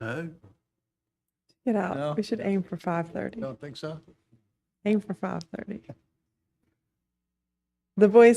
No, Get out. No. We should aim for 5:30. don't think so. Aim for 5:30. The boys.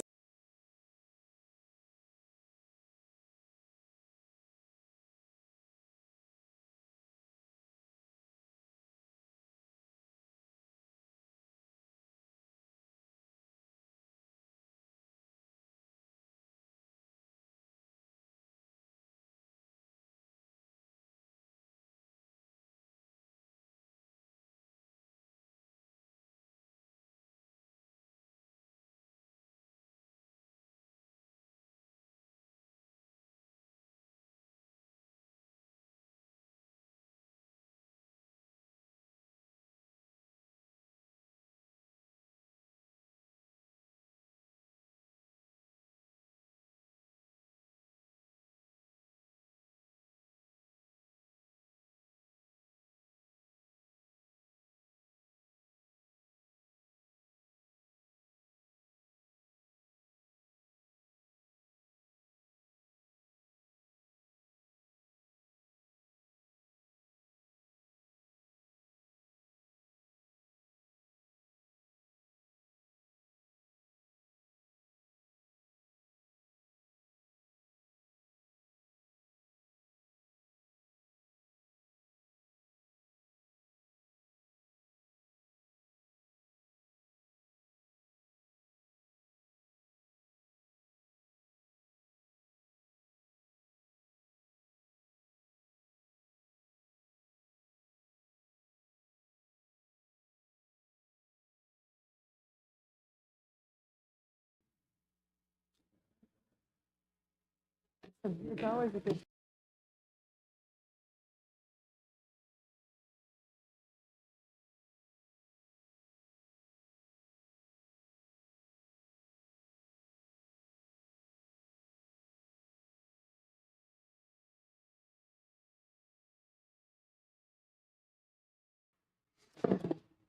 It's always a good.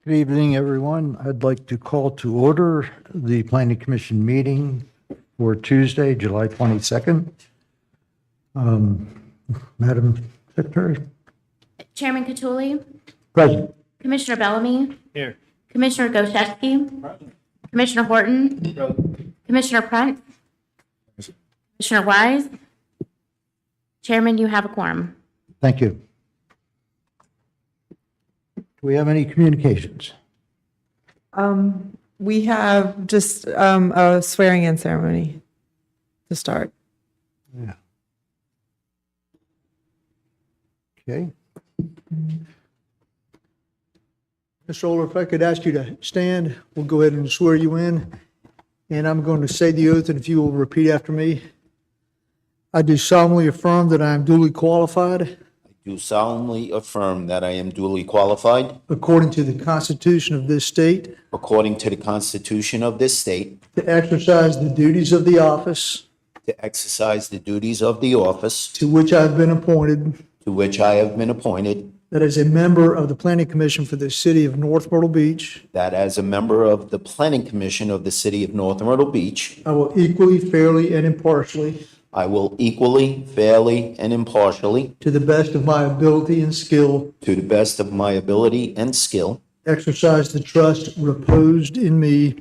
Good evening, everyone. I'd like to call to order the Planning Commission meeting for Tuesday, July 22nd. Madam Secretary? Chairman Cattouli, Present. Commissioner Bellamy, Here. Commissioner Goszewski, Commissioner Horton, Commissioner Prince, Commissioner Wise. Chairman, you have a quorum. Thank you. Do we have any communications? We have just a swearing in ceremony to start. Yeah. Okay. Mr. Oler, if I could ask you to stand, we'll go ahead and swear you in. And I'm going to say the oath, and if you will repeat after me. I do solemnly affirm that I am duly qualified, Do solemnly affirm that I am duly qualified, according to the Constitution of this state, according to the Constitution of this state, to exercise the duties of the office to exercise the duties of the office to which I have been appointed, to which I have been appointed, that as a member of the Planning Commission for the city of North Myrtle Beach, that as a member of the Planning Commission of the City of North Myrtle Beach, I will equally, fairly, and impartially, I will equally, fairly, and impartially, to the best of my ability and skill, to the best of my ability and skill, exercise the trust reposed in me,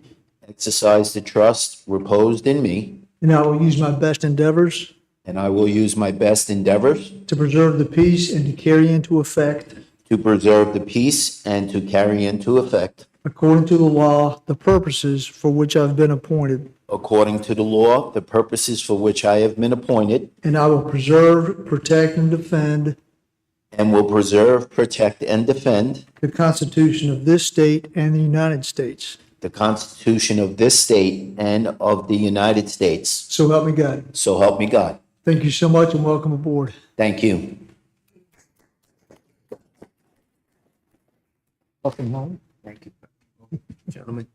exercise the trust reposed in me, and I will use my best endeavors and I will use my best endeavors to preserve the peace and to carry into effect, to preserve the peace and to carry into effect, according to the law, the purposes for which I've been appointed. according to the law, the purposes for which I have been appointed, And I will preserve, protect, and defend and will preserve, protect, and defend the Constitution of this state and the United States. the Constitution of this state and of the United States. So help me God. So help me God. Thank you so much and welcome aboard. Thank you. Welcome home. Thank you. Gentlemen.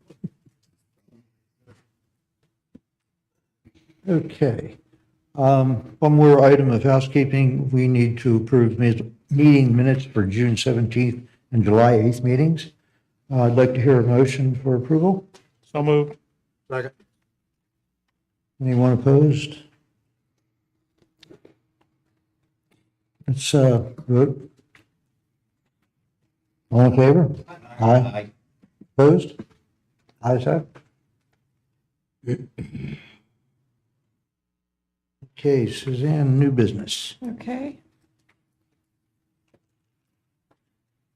Okay. One more item of housekeeping. We need to approve meeting minutes for June 17th and July 8th meetings. I'd like to hear a motion for approval. So moved. Anyone opposed? Let's vote. All in favor? Aye. Opposed? Ayes have. Okay, Suzanne, new business. Okay.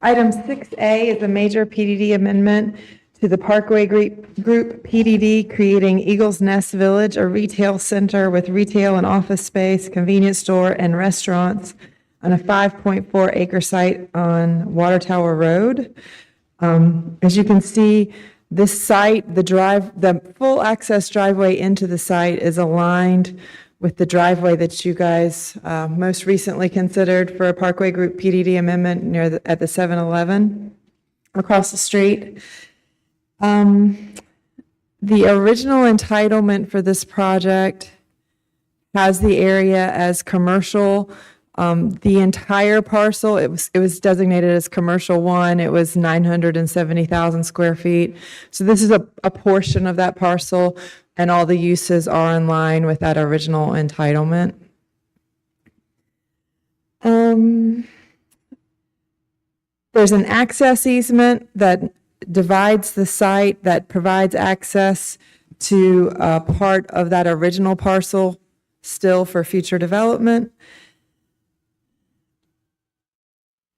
Item 6A is a major PDD amendment to the Parkway Group PDD, creating Eagles Nest Village, a retail center with retail and office space, convenience store, and restaurants on a 5.4 acre site on Water Tower Road. As you can see, this site, the full access driveway into the site is aligned with the driveway that you guys most recently considered for a Parkway Group PDD amendment at the 7-Eleven across the street. The original entitlement for this project has the area as commercial. The entire parcel, it was designated as commercial 1. It was 970,000 square feet. So this is a portion of that parcel, and all the uses are in line with that original entitlement. There's an access easement that divides the site, that provides access to part of that original parcel still for future development.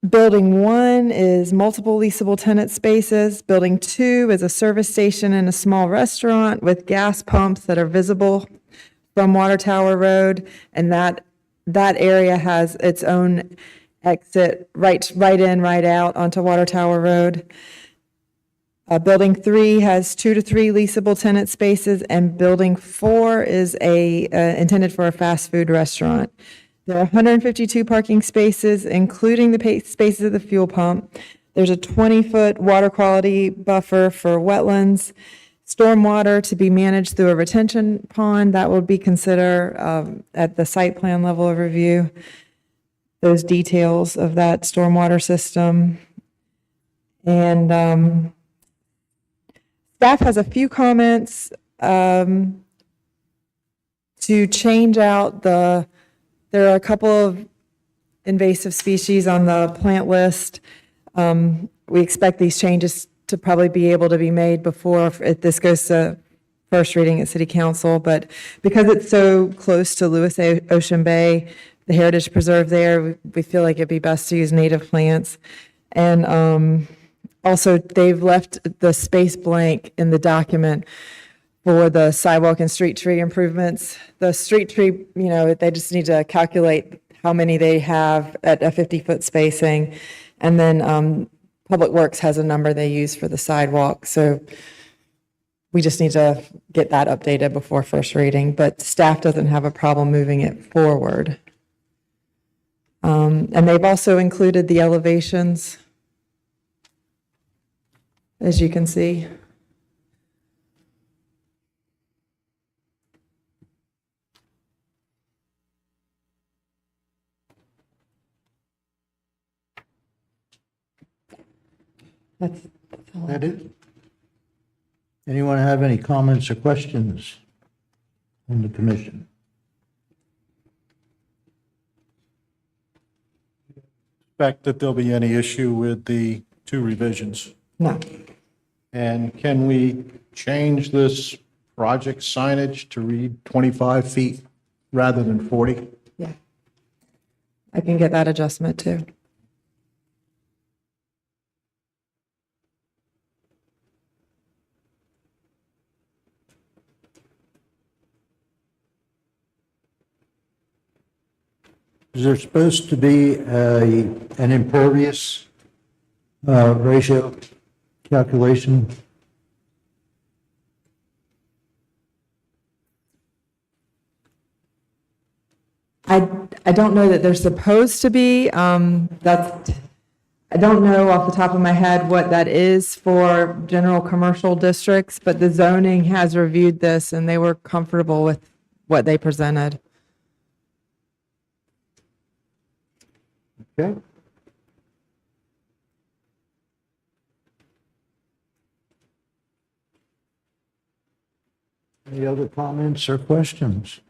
Building 1 is multiple leasable tenant spaces. Building 2 is a service station and a small restaurant with gas pumps that are visible from Water Tower Road, and that area has its own exit right in, right out onto Water Tower Road. Building 3 has 2 to 3 leasable tenant spaces, and Building 4 is intended for a fast food restaurant. There are 152 parking spaces, including the spaces of the fuel pump. There's a 20-foot water quality buffer for wetlands, stormwater to be managed through a retention pond. That would be considered at the site plan level of review, those details of that stormwater system. And staff has a few comments to change out there are a couple of invasive species on the plant list. We expect these changes to probably be able to be made before this goes to first reading at City Council, but because it's so close to Lewis Ocean Bay, the Heritage Preserve there, we feel like it'd be best to use native plants. And also, they've left the space blank in the document for the sidewalk and street tree improvements. The street tree, they just need to calculate how many they have at a 50-foot spacing. And then Public Works has a number they use for the sidewalk. So we just need to get that updated before first reading, but staff doesn't have a problem moving it forward. And they've also included the elevations, as you can see. That's all. That it? Anyone have any comments or questions from the commission? Expect that there'll be any issue with the 2 revisions? No. And can we change this project signage to read 25 feet rather than 40? Yeah. I can get that adjustment too. Is there supposed to be an impervious ratio calculation? I don't know that there's supposed to be. I don't know off the top of my head what that is for general commercial districts, but the zoning has reviewed this and they were comfortable with what they presented. Okay. Any other comments or questions?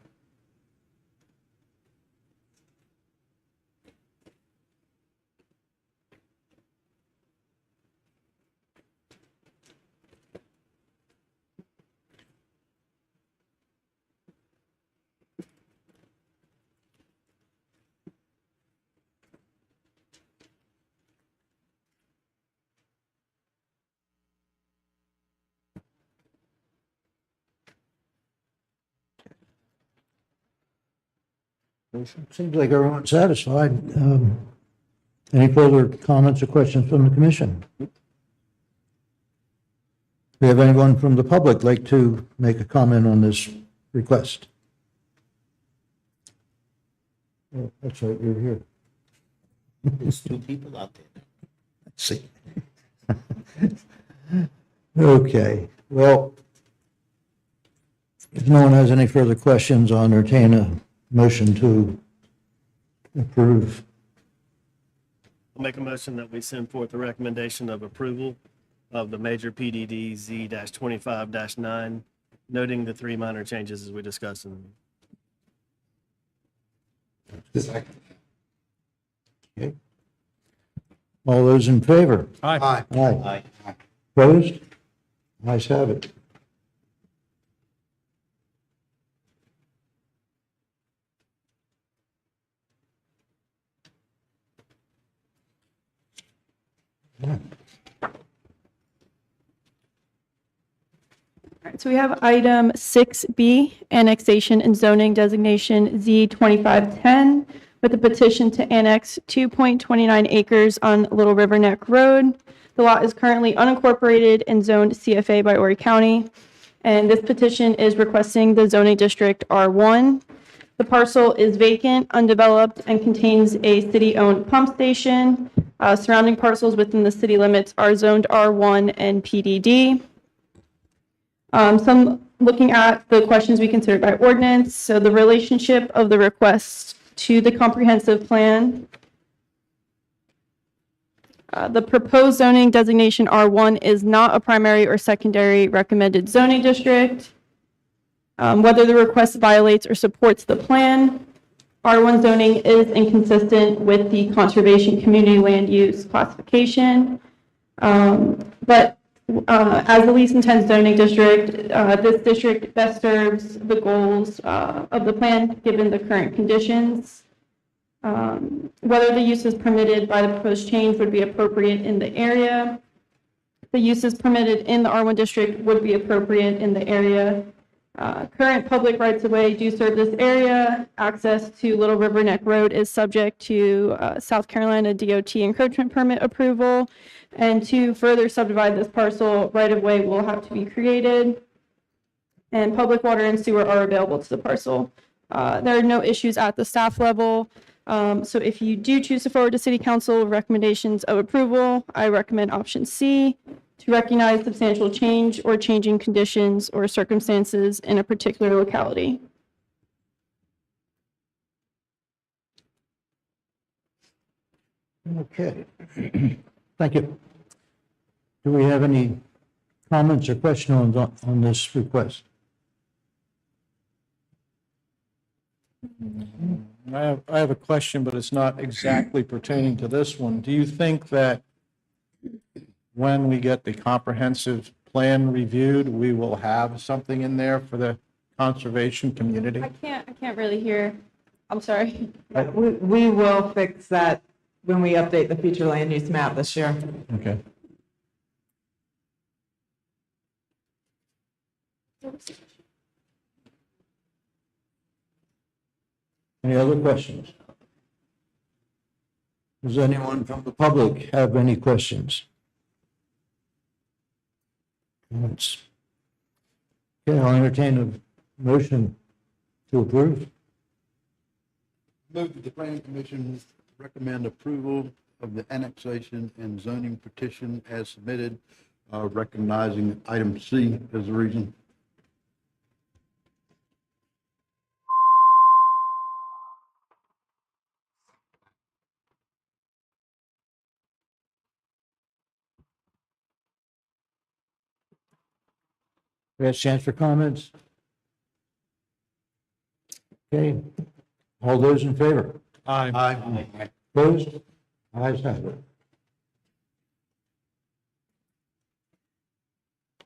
Seems like everyone's satisfied. Any further comments or questions from the commission? Do we have anyone from the public like to make a comment on this request? Oh, that's right, you're here. There's two people out there. Let's see. Okay, well, if no one has any further questions, I'll entertain a motion to approve. I'll make a motion that we send forth a recommendation of approval of the major PDD Z-25-9, noting the three minor changes as we discussed in Okay. All those in favor? Aye. Aye. Opposed? Ayes have it. All right, so we have item 6B, annexation and zoning designation Z2510, with a petition to annex 2.29 acres on Little River Neck Road. The lot is currently unincorporated and zoned CFA by Horry County, and this petition is requesting the zoning district R1. The parcel is vacant, undeveloped, and contains a city-owned pump station. Surrounding parcels within the city limits are zoned R1 and PDD. Some looking at the questions we considered by ordinance, so the relationship of the request to the comprehensive plan. The proposed zoning designation R1 is not a primary or secondary recommended zoning district. Whether the request violates or supports the plan. R1 zoning is inconsistent with the conservation community land use classification. But as the least intense zoning district, this district best serves the goals of the plan given the current conditions. Whether the use is permitted by the proposed change would be appropriate in the area. The uses permitted in the R1 district would be appropriate in the area. Current public rights-of-way do serve this area. Access to Little River Neck Road is subject to South Carolina DOT encroachment permit approval. And to further subdivide this parcel, right-of-way will have to be created. And public water and sewer are available to the parcel. There are no issues at the staff level. So if you do choose to forward to City Council recommendations of approval, I recommend option C, to recognize substantial change or changing conditions or circumstances in a particular locality. Okay. Thank you. Do we have any comments or questions on this request? I have a question, but it's not exactly pertaining to this one. Do you think that when we get the comprehensive plan reviewed, we will have something in there for the conservation community? I can't really hear. I'm sorry. We will fix that when we update the future land use map this year. Okay. Any other questions? Does anyone from the public have any questions? Comments? Okay, I'll entertain a motion to approve. Move that the planning commission recommend approval of the annexation and zoning petition as submitted, recognizing item C as the reason. We have a chance for comments? Okay, all those in favor? Aye. Opposed? Ayes have it.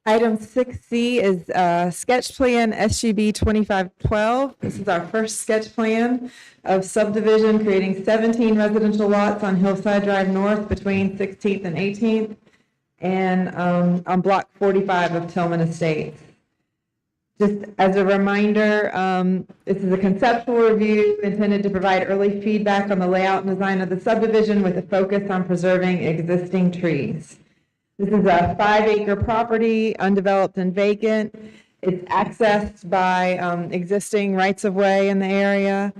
Item 6C is sketch plan SGB 2512. This is our first sketch plan of subdivision creating 17 residential lots on Hillside Drive North between 16th and 18th and on Block 45 of Tillman Estates. Just as a reminder, this is a conceptual review intended to provide early feedback on the layout and design of the subdivision with a focus on preserving existing trees. This is a 5-acre property, undeveloped and vacant. It's accessed by existing rights-of-way in the area.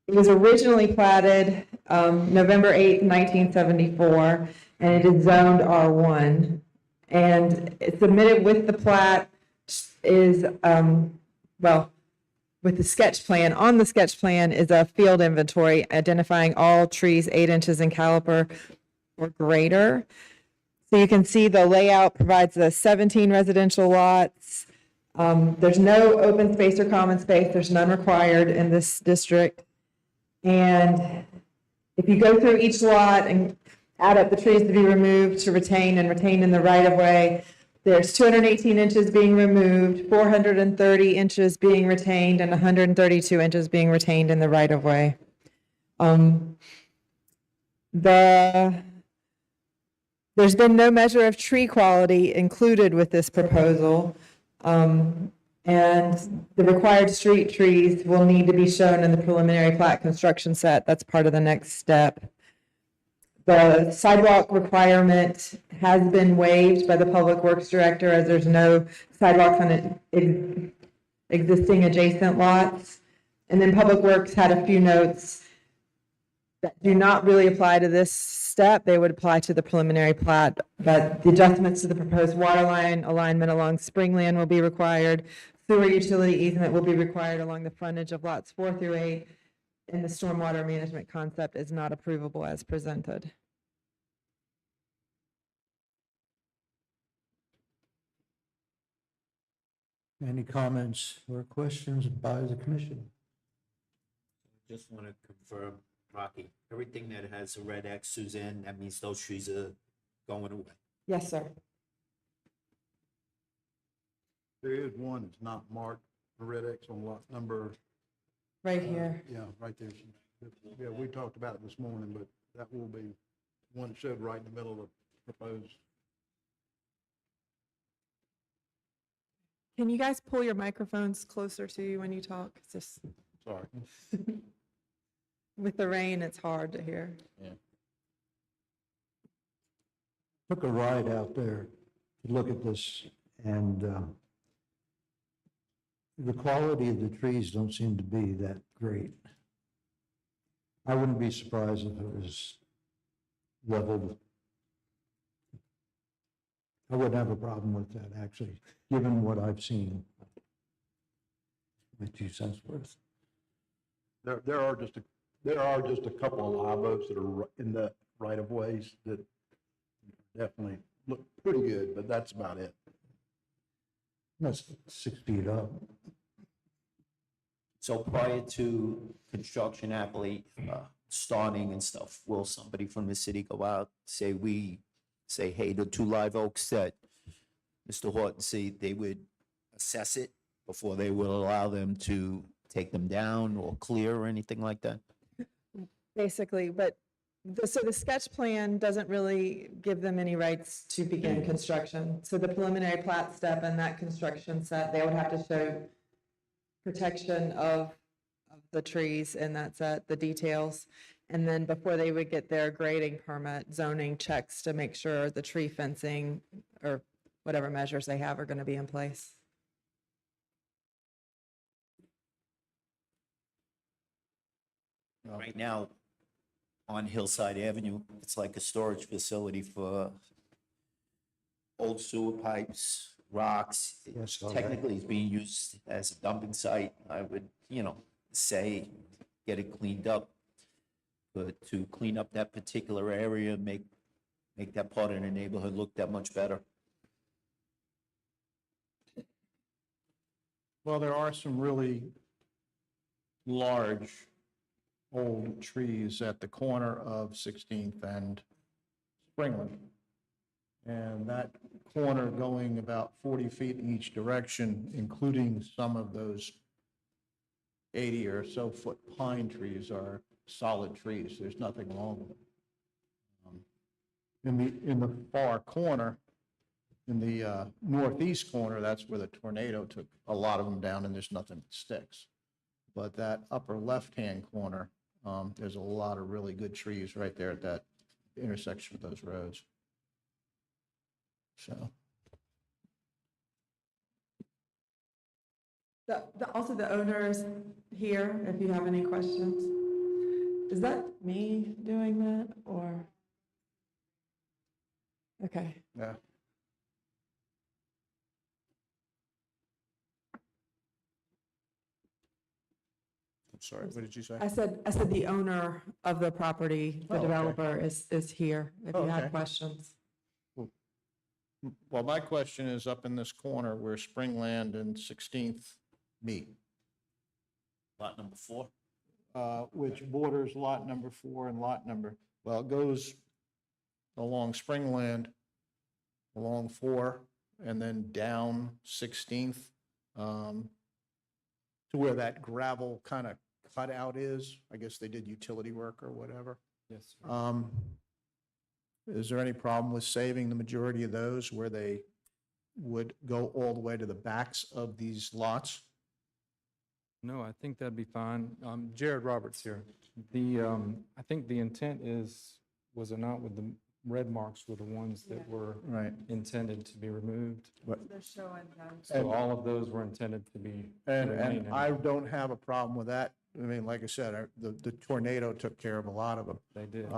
It was originally platted November 8th, 1974, and it is zoned R1. And it's submitted with the plat is, with the sketch plan. On the sketch plan is a field inventory identifying all trees 8 inches in caliper or greater. So you can see the layout provides the 17 residential lots. There's no open space or common space. There's none required in this district. And if you go through each lot and add up the trees to be removed, to retain and retained in the right-of-way, there's 218 inches being removed, 430 inches being retained, and 132 inches being retained in the right-of-way. There's been no measure of tree quality included with this proposal. And the required street trees will need to be shown in the preliminary plat construction set. That's part of the next step. The sidewalk requirement has been waived by the Public Works Director as there's no sidewalks on existing adjacent lots. And then Public Works had a few notes that do not really apply to this step. They would apply to the preliminary plat, but the adjustments to the proposed water line alignment along Springland will be required. Sewer utility easement will be required along the frontage of lots 4 through 8. And the stormwater management concept is not approvable as presented. Any comments or questions by the commission? Just want to confirm, Rocky, everything that has a red X, Suzanne, that means those trees are going away. Yes, sir. There is one that's not marked, a red X on lot number. Right here. Yeah, right there. Yeah, we talked about it this morning, but that will be one that showed right in the middle of the proposed. Can you guys pull your microphones closer to you when you talk? It's just Sorry. with the rain, it's hard to hear. Took a ride out there to look at this, and the quality of the trees don't seem to be that great. I wouldn't be surprised if it was leveled. I wouldn't have a problem with that, actually, given what I've seen. My 2 cents worth. There are just a couple of live oaks that are in the right of ways that definitely look pretty good, but that's about it. That's 6 feet up. So prior to construction happily starting and stuff, will somebody from the city go out, say, hey, the 2 live oaks that Mr. Horton said they would assess it before they will allow them to take them down or clear or anything like that? Basically, but so the sketch plan doesn't really give them any rights to begin construction. So the preliminary plat step and that construction set, they would have to show protection of the trees in that set, the details. And then before they would get their grading permit, zoning checks to make sure the tree fencing or whatever measures they have are going to be in place. Right now, on Hillside Avenue, it's like a storage facility for old sewer pipes, rocks. Yes, all right. Technically, it's being used as a dumping site. I would, say, get it cleaned up. But to clean up that particular area, make that part of the neighborhood look that much better. Well, there are some really large old trees at the corner of 16th and Springland. And that corner going about 40 feet in each direction, including some of those 80 or so foot pine trees, are solid trees. There's nothing wrong with them. In the far corner, in the northeast corner, that's where the tornado took a lot of them down and there's nothing that sticks. But that upper left-hand corner, there's a lot of really good trees right there at that intersection of those roads. So, Also, the owner is here, if you have any questions. Is that me doing that, or? Okay. yeah. I'm sorry, what did you say? I said the owner of the property, the Oh, okay. developer is here, if you Oh, have okay. questions. Well, my question is up in this corner where Springland and 16th meet, Lot number 4? which borders lot number 4 and lot number, well, it goes along Springland, along 4, and then down 16th, to where that gravel kind of cutout is. I guess they did utility work or whatever. Yes, sir. Is there any problem with saving the majority of those where they would go all the way to the backs of these lots? No, I think that'd be fine. Jared Roberts here. I think the intent was it not with the red marks were the ones that were Right. intended to be removed? They're showing them. So all of those were intended to be. And remain in- I don't have a problem with that. I mean, like I said, the tornado took care of a lot of them. They did.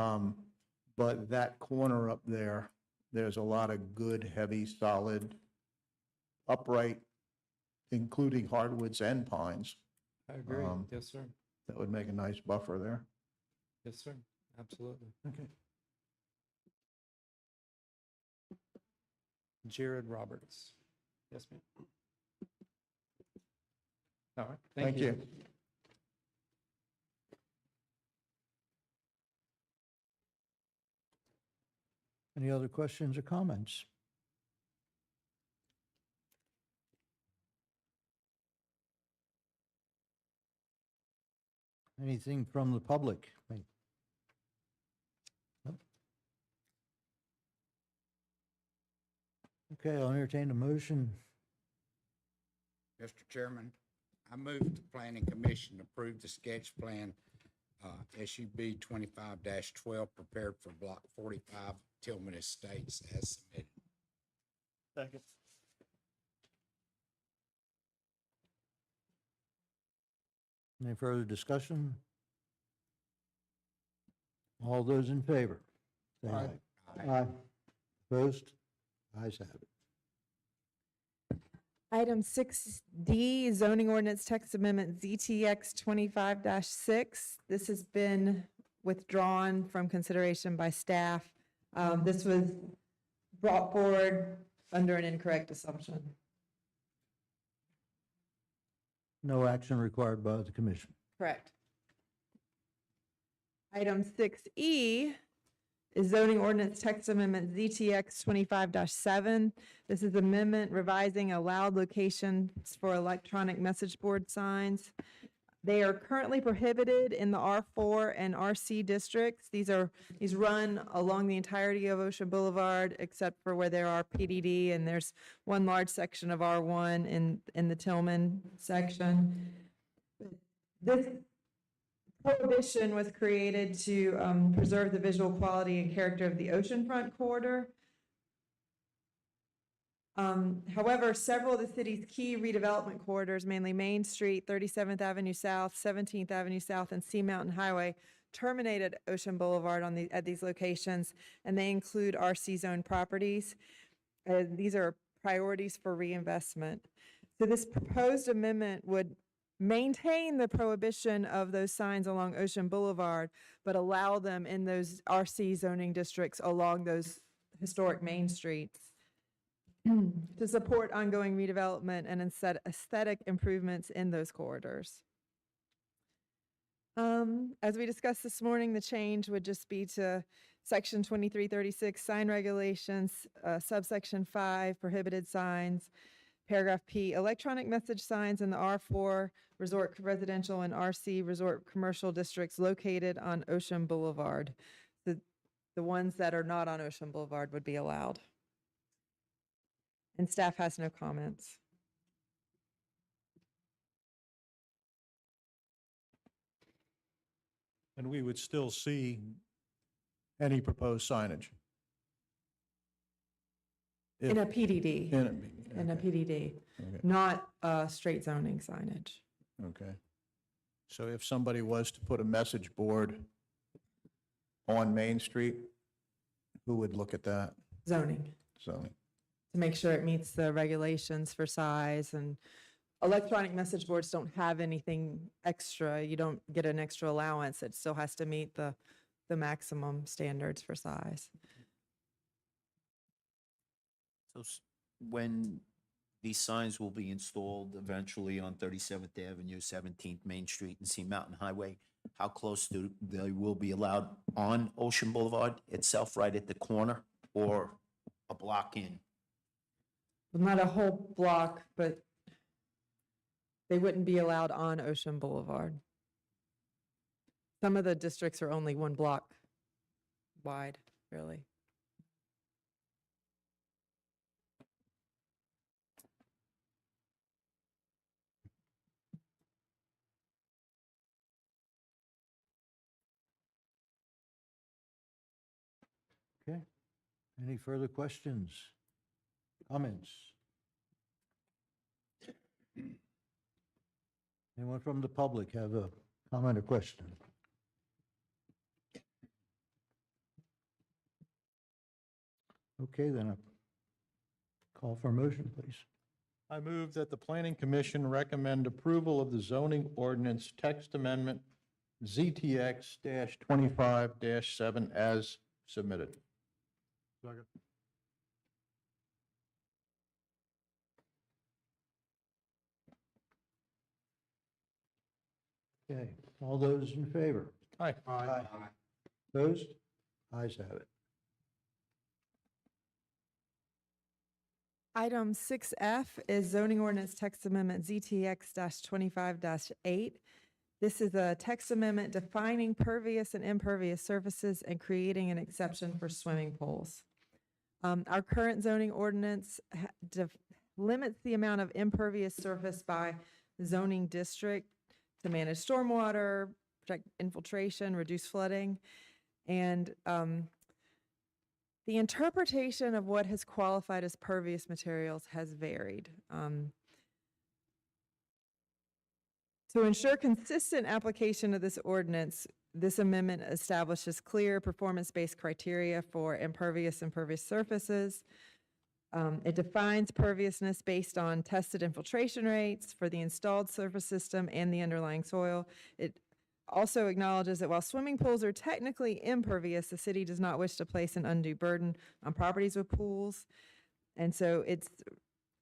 But that corner up there, there's a lot of good, heavy, solid, upright, including hardwoods and pines. I agree. um, Yes, sir. That would make a nice buffer there. Yes, sir. Absolutely. Okay. Jared Roberts. Yes, ma'am. All right. Thank you. Any other questions or comments? Anything from the public? Nope. Okay, I'll entertain a motion. Mr. Chairman, I move the Planning Commission approve the sketch plan, SUB 25-12, prepared for Block 45, Tillman Estates, as submitted. Second. Any further discussion? All those in favor? Say aye. Aye. Opposed? Ayes have it. Item 6D, zoning ordinance text amendment ZTX 25-6. This has been withdrawn from consideration by staff. This was brought forward under an incorrect assumption. No action required by the commission. Correct. Item 6E is zoning ordinance text amendment ZTX 25-7. This is amendment revising allowed locations for electronic message board signs. They are currently prohibited in the R4 and RC districts. These run along the entirety of Ocean Boulevard, except for where there are PDD, and there's one large section of R1 in the Tillman section. This prohibition was created to preserve the visual quality and character of the oceanfront corridor. However, several of the city's key redevelopment corridors, mainly Main Street, 37th Avenue South, 17th Avenue South, and Sea Mountain Highway, terminate at Ocean Boulevard at these locations, and they include RC zone properties. These are priorities for reinvestment. So this proposed amendment would maintain the prohibition of those signs along Ocean Boulevard, but allow them in those RC zoning districts along those historic main streets to support ongoing redevelopment and aesthetic improvements in those corridors. As we discussed this morning, the change would just be to Section 2336 sign regulations, subsection 5 prohibited signs, paragraph P electronic message signs in the R4 resort residential and RC resort commercial districts located on Ocean Boulevard. The ones that are not on Ocean Boulevard would be allowed. And staff has no comments. And we would still see any proposed signage. In a If- PDD, in a okay, PDD, okay, not straight zoning signage. okay. So if somebody was to put a message board on Main Street, who would look at that? Zoning, So, to make sure it meets the regulations for size, and electronic message boards don't have anything extra. You don't get an extra allowance. It still has to meet the maximum standards for size. So when these signs will be installed eventually on 37th Avenue, 17th Main Street, and Sea Mountain Highway, how close do they will be allowed on Ocean Boulevard itself, right at the corner, or a block in? Well, not a whole block, but they wouldn't be allowed on Ocean Boulevard. Some of the districts are only 1 block wide, really. Okay. Any further questions, comments? Anyone from the public have a comment or question? Okay, then a call for a motion, please. I move that the Planning Commission recommend approval of the zoning ordinance text amendment ZTX-25-7 as submitted. Okay, all those in favor? Aye. Opposed? Ayes have it. Item 6F is zoning ordinance text amendment ZTX-25-8. This is a text amendment defining pervious and impervious surfaces and creating an exception for swimming pools. Our current zoning ordinance limits the amount of impervious surface by zoning district to manage stormwater, protect infiltration, reduce flooding, and the interpretation of what has qualified as pervious materials has varied. To ensure consistent application of this ordinance, this amendment establishes clear performance-based criteria for impervious surfaces. It defines perviousness based on tested infiltration rates for the installed surface system and the underlying soil. It also acknowledges that while swimming pools are technically impervious, the city does not wish to place an undue burden on properties with pools. And so it's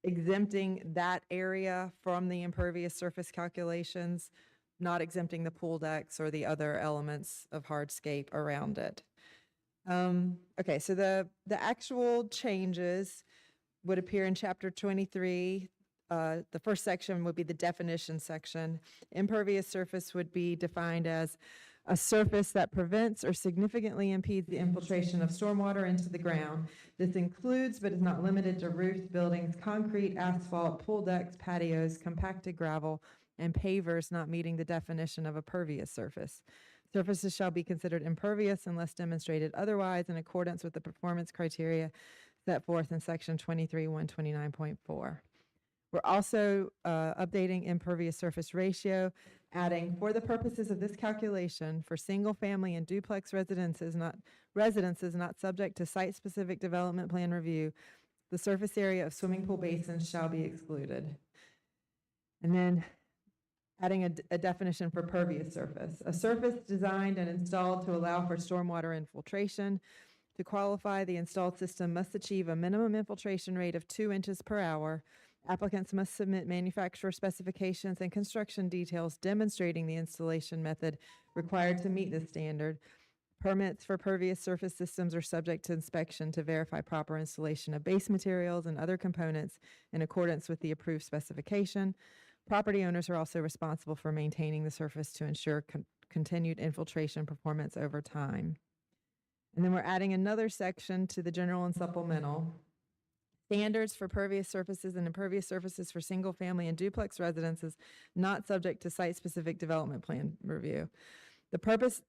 exempting that area from the impervious surface calculations, not exempting the pool decks or the other elements of hardscape around it. Okay, so the actual changes would appear in Chapter 23. The first section would be the definition section. Impervious surface would be defined as a surface that prevents or significantly impedes the infiltration of stormwater into the ground. This includes, but is not limited to, roofs, buildings, concrete, asphalt, pool decks, patios, compacted gravel, and pavers not meeting the definition of a pervious surface. Surfaces shall be considered impervious unless demonstrated otherwise in accordance with the performance criteria set forth in Section 23-129.4. We're also updating impervious surface ratio, adding, for the purposes of this calculation, for single-family and duplex residences not subject to site-specific development plan review, the surface area of swimming pool basins shall be excluded. And then adding a definition for pervious surface. A surface designed and installed to allow for stormwater infiltration. To qualify, the installed system must achieve a minimum infiltration rate of 2 inches per hour. Applicants must submit manufacturer specifications and construction details demonstrating the installation method required to meet this standard. Permits for pervious surface systems are subject to inspection to verify proper installation of base materials and other components in accordance with the approved specification. Property owners are also responsible for maintaining the surface to ensure continued infiltration performance over time. And then we're adding another section to the general and supplemental. Standards for pervious surfaces and impervious surfaces for single-family and duplex residences not subject to site-specific development plan review.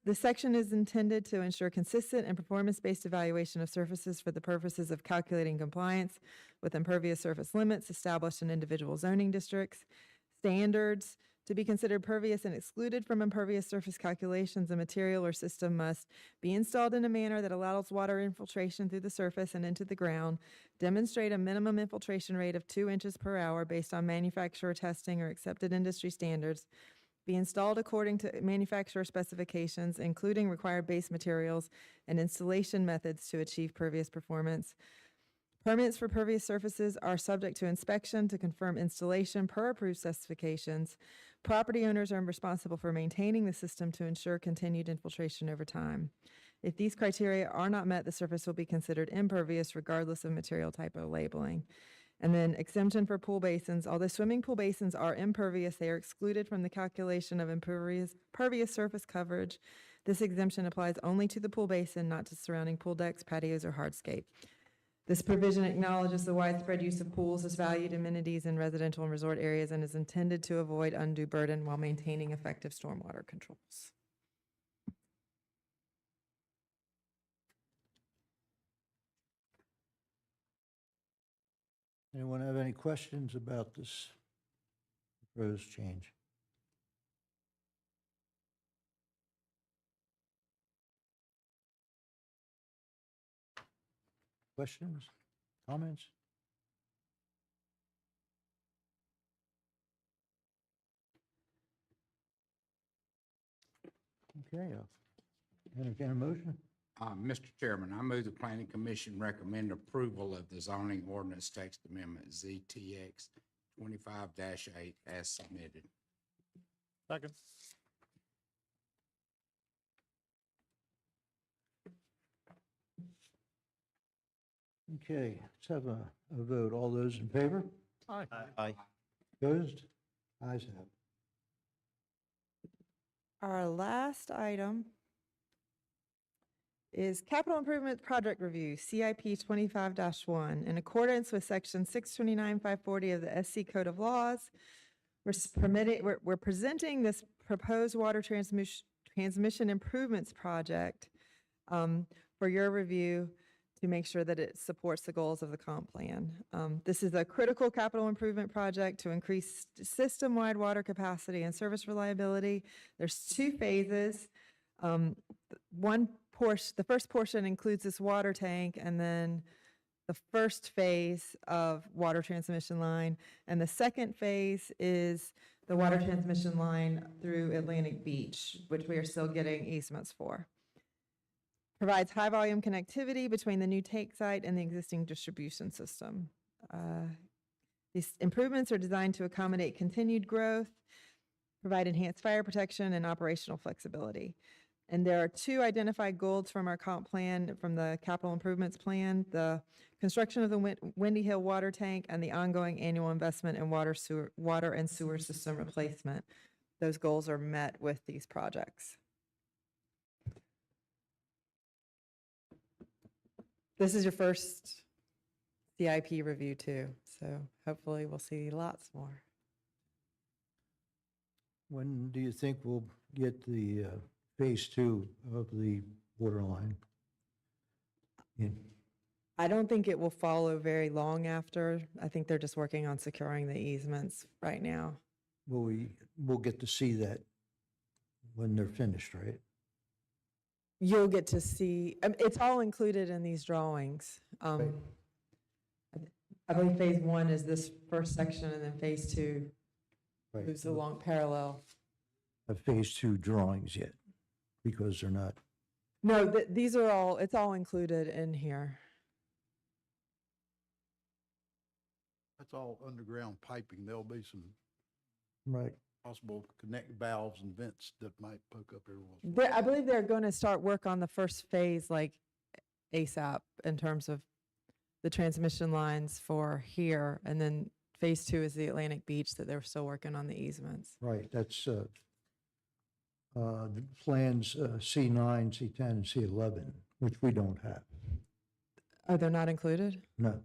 This section is intended to ensure consistent and performance-based evaluation of surfaces for the purposes of calculating compliance with impervious surface limits established in individual zoning districts. Standards to be considered pervious and excluded from impervious surface calculations, a material or system must be installed in a manner that allows water infiltration through the surface and into the ground, demonstrate a minimum infiltration rate of 2 inches per hour based on manufacturer testing or accepted industry standards, be installed according to manufacturer specifications, including required base materials and installation methods to achieve pervious performance. Permits for pervious surfaces are subject to inspection to confirm installation per approved specifications. Property owners are responsible for maintaining the system to ensure continued infiltration over time. If these criteria are not met, the surface will be considered impervious regardless of material type or labeling. And then exemption for pool basins. Although swimming pool basins are impervious, they are excluded from the calculation of pervious surface coverage. This exemption applies only to the pool basin, not to surrounding pool decks, patios, or hardscape. This provision acknowledges the widespread use of pools as valued amenities in residential and resort areas and is intended to avoid undue burden while maintaining effective stormwater controls. Anyone have any questions about this proposed change? Questions, comments? Okay, entertain a motion. Mr. Chairman, I move the planning commission recommend approval of the zoning ordinance text amendment ZTX 25-8 as submitted. Second. Okay, let's have a vote. All those in favor? Aye. Opposed? Ayes have it. Our last item is Capital Improvement Project Review, CIP 25-1. In accordance with Section 629-540 of the SC Code of Laws, we're presenting this proposed water transmission improvements project for your review to make sure that it supports the goals of the comp plan. This is a critical capital improvement project to increase system-wide water capacity and service reliability. There's 2 phases. The first portion includes this water tank, and then the first phase of water transmission line. And the second phase is the water transmission line through Atlantic Beach, which we are still getting easements for. Provides high-volume connectivity between the new tank site and the existing distribution system. These improvements are designed to accommodate continued growth, provide enhanced fire protection, and operational flexibility. And there are 2 identified goals from our comp plan, from the capital improvements plan: the construction of the Windy Hill water tank and the ongoing annual investment in water and sewer system replacement. Those goals are met with these projects. This is your first CIP review too, so hopefully we'll see lots more. When do you think we'll get the phase 2 of the water line? I don't think it will follow very long after. I think they're just working on securing the easements right now. We'll get to see that when they're finished, right? You'll get to see, it's all included in these drawings. Right. I believe phase 1 is this first section, and then phase 2 Right. moves along parallel. Have phase 2 drawings yet, because they're not. No, these are all, it's all included in here. That's all underground piping. There'll be some Right. possible connect valves and vents that might poke up every once in a while. I believe they're going to start work on the first phase like ASAP in terms of the transmission lines for here. And then phase 2 is the Atlantic Beach that they're still working on the easements. Right, that's the plans C9, C10, and C11, which we don't have. Oh, they're not included? No.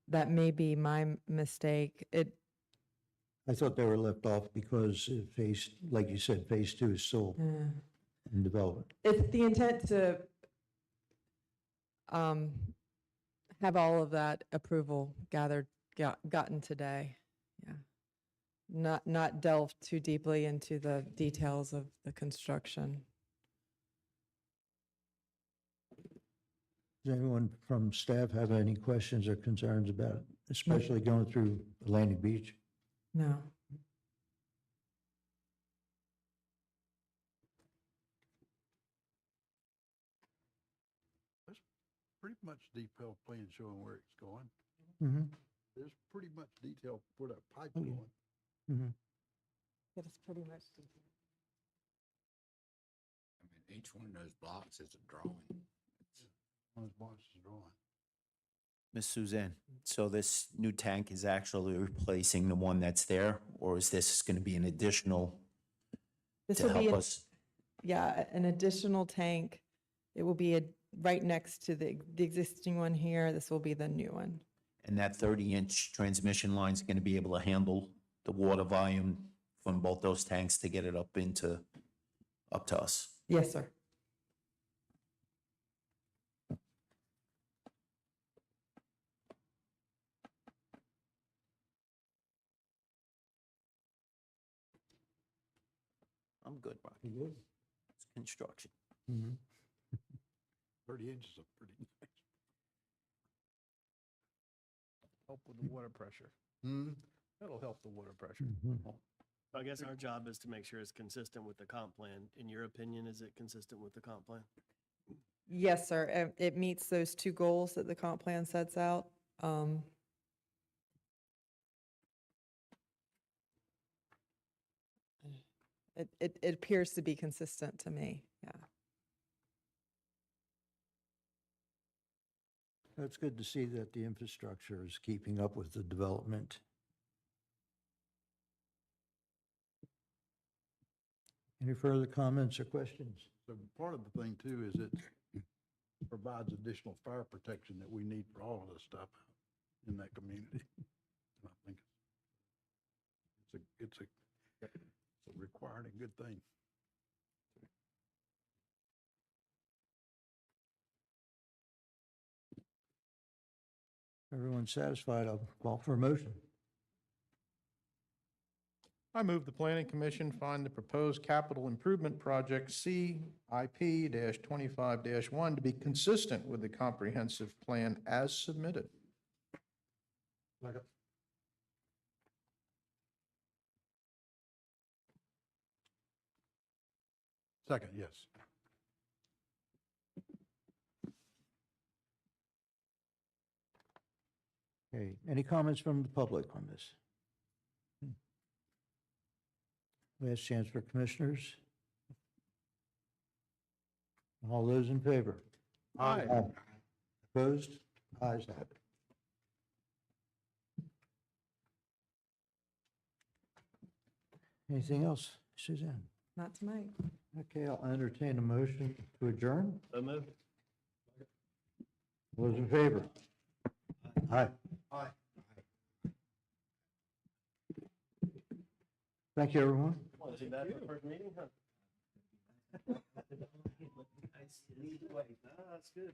That may be my mistake. I thought they were left off because phase, like you said, phase two is still in development. It's the intent to have all of that approval gotten today. Yeah. Not delve too deeply into the details of the construction. Does anyone from staff have any questions or concerns about it, especially going through Atlantic Beach? No. Pretty much detailed plan showing where it's going. Mm-hmm. There's pretty much detail where that pipe's Oh, yeah. going. Mm-hmm. It is pretty much. I mean, each one of those blocks is a drawing. One of those boxes is drawing. Miss Suzanne, so this new tank is actually replacing the one that's there, or is this going to be an additional This to will be, help us? yeah, an additional tank. It will be right next to the existing one here. This will be the new one. And that 30-inch transmission line is going to be able to handle the water volume from both those tanks to get it up to us? Yes, sir. I'm good, Rocky. It's construction. Mm-hmm. 30 inches is pretty nice. Help with the water pressure. Hmm. That'll help the water pressure. Mm-hmm. I guess our job is to make sure it's consistent with the comp plan. In your opinion, is it consistent with the comp plan? Yes, sir. It meets those two goals that the comp plan sets out. It appears to be consistent to me, yeah. It's good to see that the infrastructure is keeping up with the development. Any further comments or questions? So part of the thing too is it provides additional fire protection that we need for all of this stuff in that community. And I think it's a required and good thing. Everyone satisfied? I'll call for a motion. I move the planning commission find the proposed capital improvement project CIP-25-1 to be consistent with the comprehensive plan as submitted. Second, yes. Okay, any comments from the public on this? Last chance for commissioners. All those in favor? Aye. Opposed? Ayes have it. Anything else, Suzanne? Not tonight. Okay, I'll entertain a motion to adjourn. So moved. Those in favor? Aye. Aye. Thank you, everyone. Want to do that for the first meeting, huh? That's good.